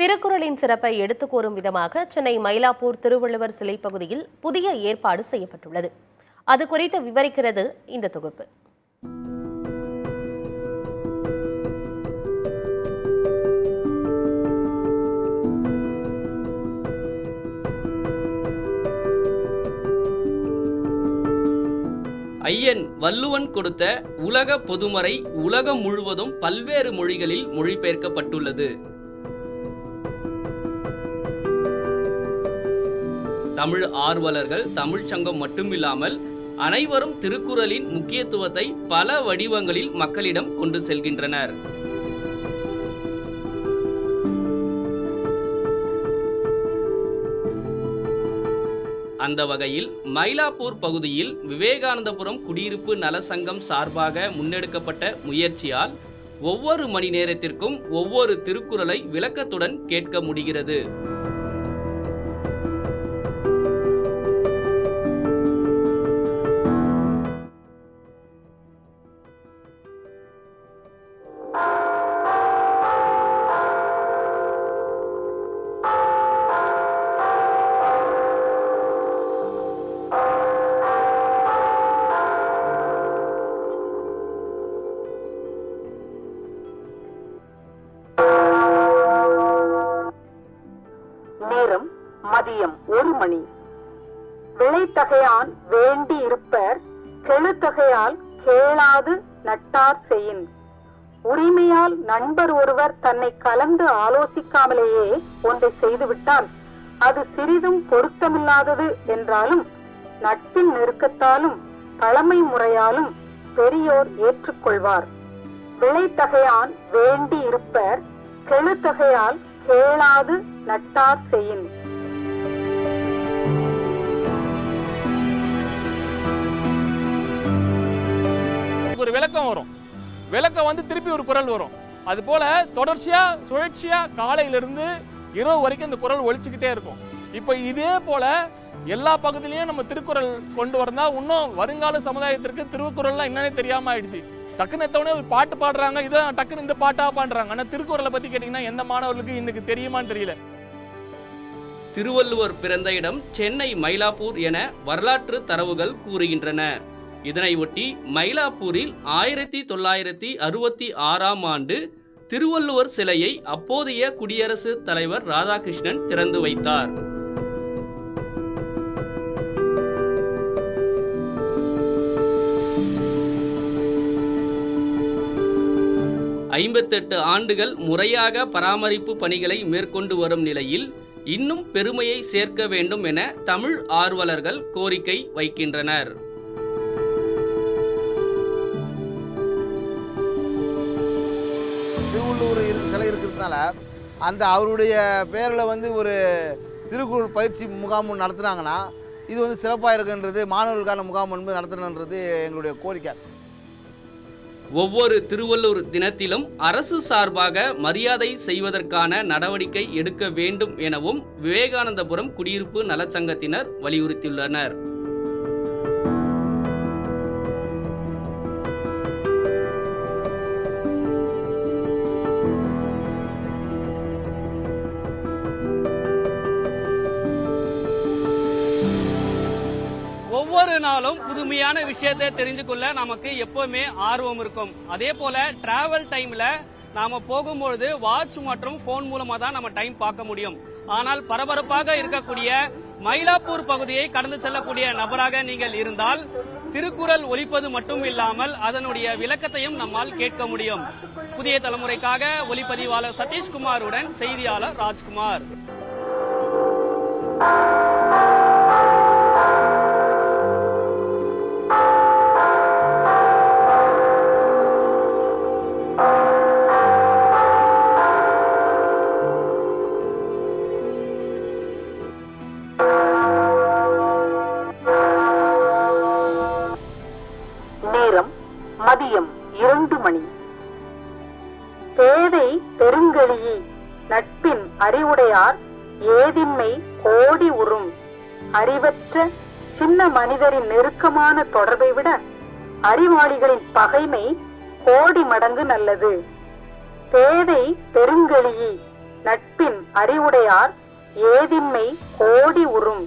திருக்குறளின் சிறப்பை எடுத்துக் கூறும் விதமாக சென்னை மயிலாப்பூர் திருவள்ளுவர் சிலை பகுதியில் புதிய ஏற்பாடு செய்யப்பட்டுள்ளது. அது குறித்து விவரிக்கிறது இந்த தொகுப்பு. ஐயன் வள்ளுவன் கொடுத்த உலக பொதுமறை உலகம் முழுவதும் பல்வேறு மொழிகளில் மொழிபெயர்க்கப்பட்டுள்ளது. தமிழ் ஆர்வலர்கள், தமிழ் சங்கம் மட்டுமில்லாமல் அனைவரும் திருக்குறளின் முக்கியத்துவத்தை பல வடிவங்களில் மக்களிடம் கொண்டு செல்கின்றனர். அந்த வகையில் மயிலாப்பூர் பகுதியில் விவேகானந்தபுரம் குடியிருப்பு நல சங்கம் சார்பாக முன்னெடுக்கப்பட்ட முயற்சியால் ஒவ்வொரு மணி நேரத்திற்கும் ஒவ்வொரு திருக்குறளை விளக்கத்துடன் கேட்க முடிகிறது. நேரம் மதியம் 1 மணி. விளைத்தகையான் வேண்டி இருப்பர் கெழுத்தகையால் கேளாது நட்டார் செயின். உரிமையால் நண்பர் ஒருவர் தன்னை கலந்து ஆலோசிக்காமலேயே ஒன்றை செய்துவிட்டால் அது சிறிதும் பொருத்தமில்லாதது என்றாலும் நட்பின் நெருக்கத்தாலும் பழமை முறையாலும் பெரியோர் ஏற்றுக்கொள்வார். விளைத்தகையான் வேண்டி இருப்பர் கெழுத்தகையால் கேளாது நட்டார் செயின். ஒரு விளக்கம் வரும், விளக்கம் வந்து திருப்பி ஒரு குரல் வரும். அது போல தொடர்ச்சியா சுழற்சியா காலையிலிருந்து இரவு வரைக்கும் இந்த குரல் ஒலிச்சுக்கிட்டே இருக்கும். இப்ப இதே போல எல்லா பகுதியிலையும் நம்ம திருக்குறள் கொண்டு வரந்தா இன்னும் வருங்கால சமுதாயத்திற்கு திருக்குறள்லாம் என்னன்னே தெரியாம ஆயிடுச்சு. டக்குன்னு எத்தவொடனே ஒரு பாட்டு பாடுறாங்க, இதான் டக்குன்னு இந்த பாட்டா பாடுறாங்க. ஆனா திருக்குறளை பத்தி கேட்டீங்கன்னா எந்த மாணவர்களுக்கு இன்னைக்கு தெரியுமான்னு தெரியல. திருவள்ளுவர் பிறந்த இடம் சென்னை மயிலாப்பூர் என வரலாற்று தரவுகள் கூறுகின்றன. இதனை ஒட்டி மயிலாப்பூரில் 1966ஆம் ஆண்டு திருவள்ளுவர் சிலையை அப்போதைய குடியரசுத் தலைவர் ராதாகிருஷ்ணன் திறந்து வைத்தார். ஐம்பத்தெட்டு ஆண்டுகள் முறையாக பராமரிப்பு பணிகளை மேற்கொண்டு வரும் நிலையில் இன்னும் பெருமையை சேர்க்க வேண்டும் என தமிழ் ஆர்வலர்கள் கோரிக்கை வைக்கின்றனர். திருவள்ளுவர் சிலை இருக்கிறதுனால அந்த அவருடைய பேரில் ஒரு திருக்குறள் பயிற்சி முகாம் நடத்துனாங்கன்னா இது சிறப்பாக இருக்குன்றது, மாணவர்களுக்கான முகாம் நடத்தணுன்றது எங்களுடைய கோரிக்கை. ஒவ்வொரு திருவள்ளுவர் தினத்திலும் அரசு சார்பாக மரியாதை செய்வதற்கான நடவடிக்கை எடுக்க வேண்டும் எனவும் விவேகானந்தபுரம் குடியிருப்பு நலச்சங்கத்தினர் வலியுறுத்தியுள்ளனர். ஒவ்வொரு நாளும் புதுமையான விஷயத்தை தெரிஞ்சு கொள்ள நமக்கு எப்பவுமே ஆர்வம் இருக்கும். அதே போல டிராவல் டைம்ல நாம போகும்பொழுது வாட்ச் மற்றும் போன் மூலமா தான் நம்ம டைம் பார்க்க முடியும். ஆனால் பரபரப்பாக இருக்கக்கூடிய மயிலாப்பூர் பகுதியை கடந்து செல்லக்கூடிய நபராக நீங்கள் இருந்தால் திருக்குறள் ஒலிப்பது மட்டும் இல்லாமல் அதனுடைய விளக்கத்தையும் நம்மால் கேட்க முடியும். புதிய தலைமுறைக்காக ஒலிப்பதிவாளர் சதீஷ்குமாருடன் செய்தியாளர் ராஜ்குமார். மதியம் 2 மணி. பேதை பெருங்கெளியி நட்பின் அறிவுடையார் ஏதின்மை கோடி உறும். அறிவற்ற சின்ன மனிதரின் நெருக்கமான தொடர்பை விட அறிவாளிகளின் பகைமை கோடி மடங்கு நல்லது. பேதை பெருங்கெளியி நட்பின் அறிவுடையார் ஏதின்மை கோடி உறும்.